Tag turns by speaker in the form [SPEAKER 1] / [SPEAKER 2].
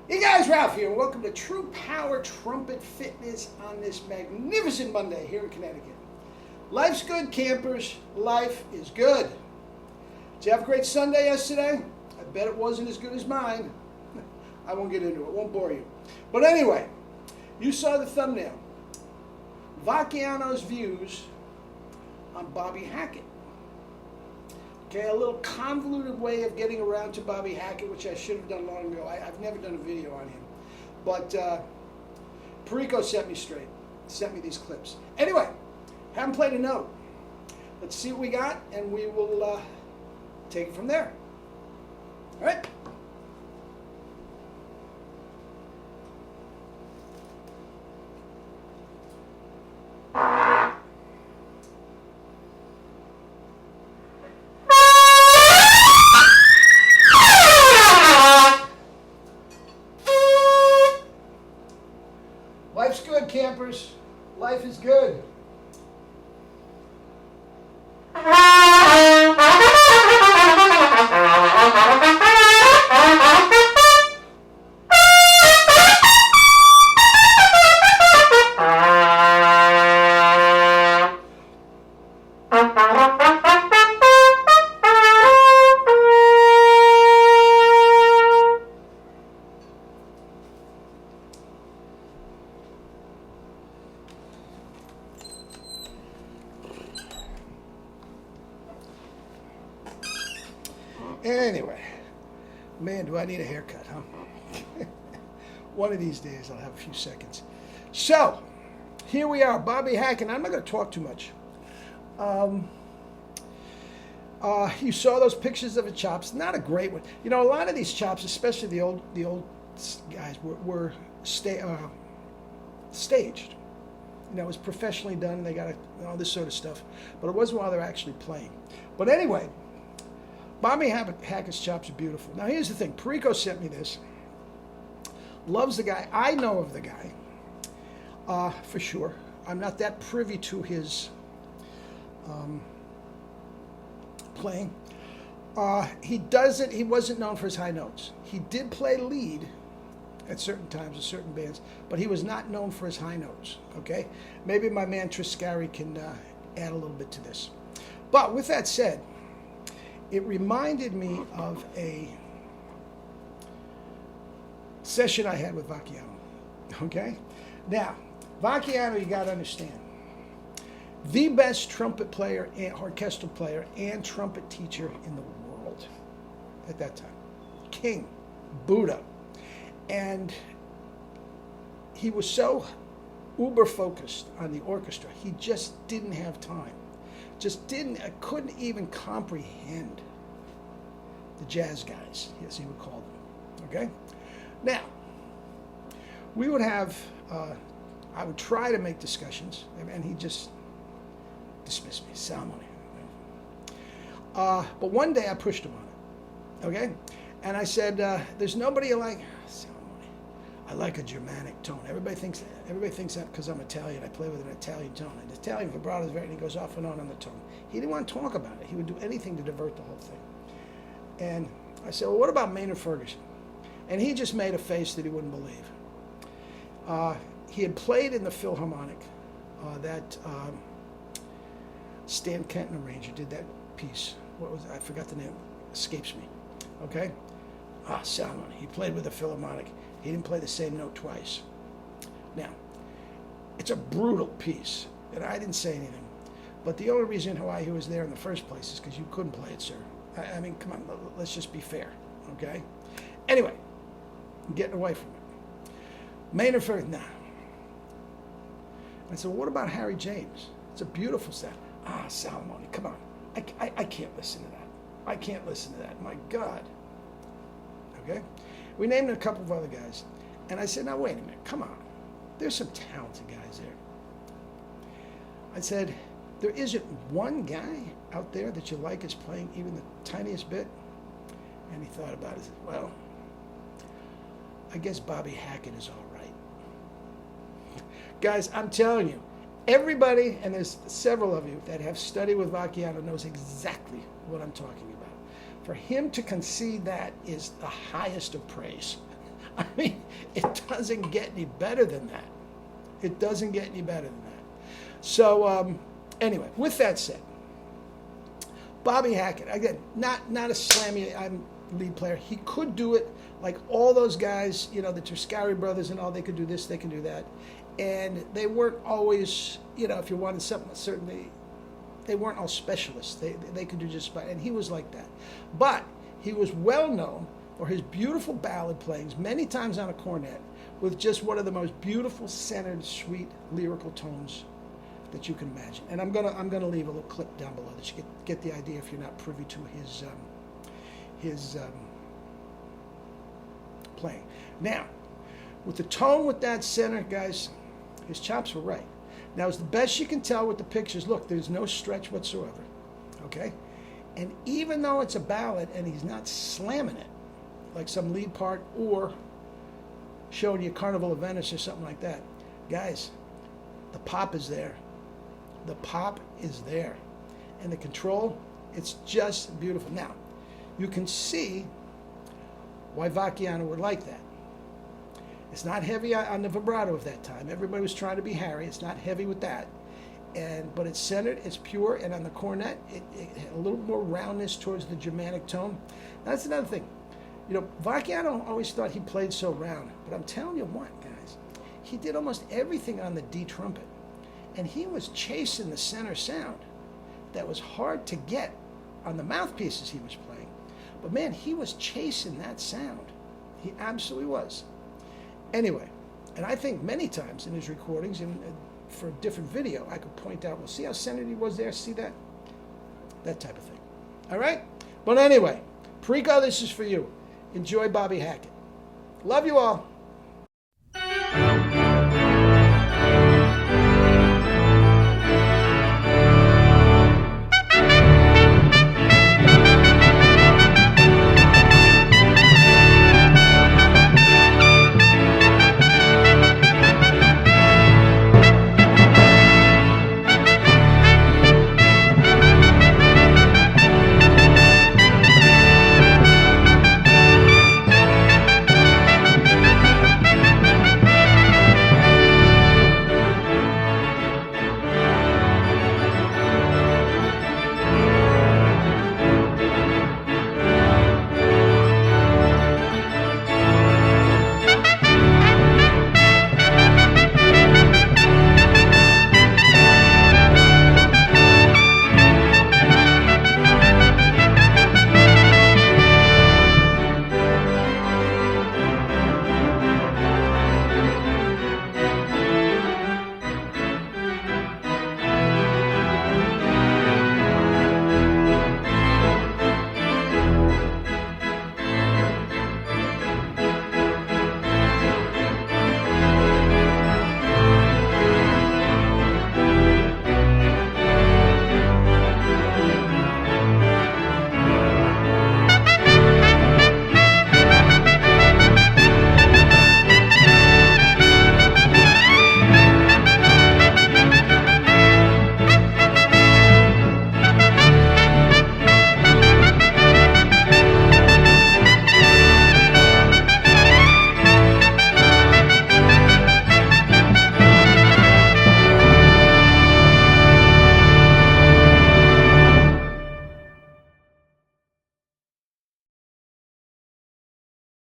[SPEAKER 1] Hey guys, Ralph here, and welcome to True Power Trumpet Fitness on this magnificent Monday here in Connecticut. Life's good, campers. Life is good. Did you have a great Sunday yesterday? I bet it wasn't as good as mine. I won't get into it, won't bore you. But anyway, you saw the thumbnail. VACCHIANO'S views on Bobby Hackett. Okay, a little convoluted way of getting around to Bobby Hackett, which I should have done long ago. I've never done a video on him. But Perico set me straight, sent me these clips. Anyway, haven't played a note. Let's see what we got, and we will take it from there. All right? Life's good, campers. Life is good. Anyway, man, do I need a haircut, huh? One of these days I'll have a few seconds. So, here we are, Bobby Hackett. I'm not going to talk too much. You saw those pictures of the chops. Not a great one. You know, a lot of these chops, especially the old guys, were staged. You know, it was professionally done. They got all this sort of stuff. But it wasn't while they're actually playing. But anyway, Bobby Hackett's chops are beautiful. Now, here's the thing. Perico sent me this. Loves the guy. I know of the guy, for sure. I'm not that privy to his playing. He wasn't known for his high notes. He did play lead at certain times with certain bands, but he was not known for his high notes, okay? Maybe my man Triscari can add a little bit to this. But with that said, it reminded me of a session I had with Vacchiano, okay? Now, Vacchiano, you got to understand, the best trumpet player and orchestral player and trumpet teacher in the world at that time. King, Buddha. And he was so uber focused on the orchestra, he just didn't have time. Couldn't even comprehend the jazz guys, as he would call them, okay? Now, we would have, I would try to make discussions, and he just dismissed me, ceremony. But one day I pushed him on it, okay? And I said, there's nobody like ceremony. I like a Germanic tone. Everybody thinks that because I'm Italian, I play with an Italian tone. And Italian vibrato is very, and he goes off and on the tone. He didn't want to talk about it. He would do anything to divert the whole thing. And I said, well, what about Maynard Ferguson? And he just made a face that he wouldn't believe. He had played in the Philharmonic. That Stan Kenton arranger did that piece. What was it? I forgot the name. Escapes me. Okay? Salmon. He played with the Philharmonic. He didn't play the same note twice. Now, it's a brutal piece, and I didn't say anything. But the only reason why he was there in the first place is because you couldn't play it, sir. I mean, come on, let's just be fair, okay? Anyway, I'm getting away from it. Maynard Ferguson, nah. I said, well, what about Harry James? It's a beautiful sound. Salomone, come on. I can't listen to that. I can't listen to that. My God. Okay? We named a couple of other guys. And I said, now, wait a minute. Come on. There's some talented guys there. I said, there isn't one guy out there that you like is playing even the tiniest bit? And he thought about it. He said, well, I guess Bobby Hackett is all right. Guys, I'm telling you, everybody, and there's several of you that have studied with Vacchiano, knows exactly what I'm talking about. For him to concede that is the highest of praise. I mean, it doesn't get any better than that. It doesn't get any better than that. So, anyway, with that said, Bobby Hackett, again, not a slammy lead player. He could do it like all those guys, the Triscari brothers and all. They could do this, they can do that. And they weren't always, if you wanted something, certainly, they weren't all specialists. They could do just fine. And he was like that. But he was well known for his beautiful ballad playings, many times on a cornet, with just one of the most beautiful, centered, sweet, lyrical tones that you can imagine. And I'm gonna leave a little clip down below that you get the idea if you're not privy to his playing. Now, with the tone with that center, guys, his chops were right. Now, as the best you can tell with the pictures, look, there's no stretch whatsoever, okay? And even though it's a ballad and he's not slamming it, like some lead part or showing you Carnival of Venice or something like that, guys, the pop is there. The pop is there. And the control, it's just beautiful. Now, you can see why Vacchiano would like that. It's not heavy on the vibrato of that time. Everybody was trying to be Harry. It's not heavy with that. But it's centered, it's pure, and on the cornet, it had a little more roundness towards the Germanic tone. That's another thing. Vacchiano always thought he played so round. But I'm telling you what, guys, he did almost everything on the D trumpet. And he was chasing the center sound that was hard to get on the mouthpieces he was playing. But man, he was chasing that sound. He absolutely was. Anyway, and I think many times in his recordings and for a different video, I could point out, well, see how centered he was there? See that? That type of thing. All right? But anyway, Perico, this is for you. Enjoy Bobby Hackett. Love you all.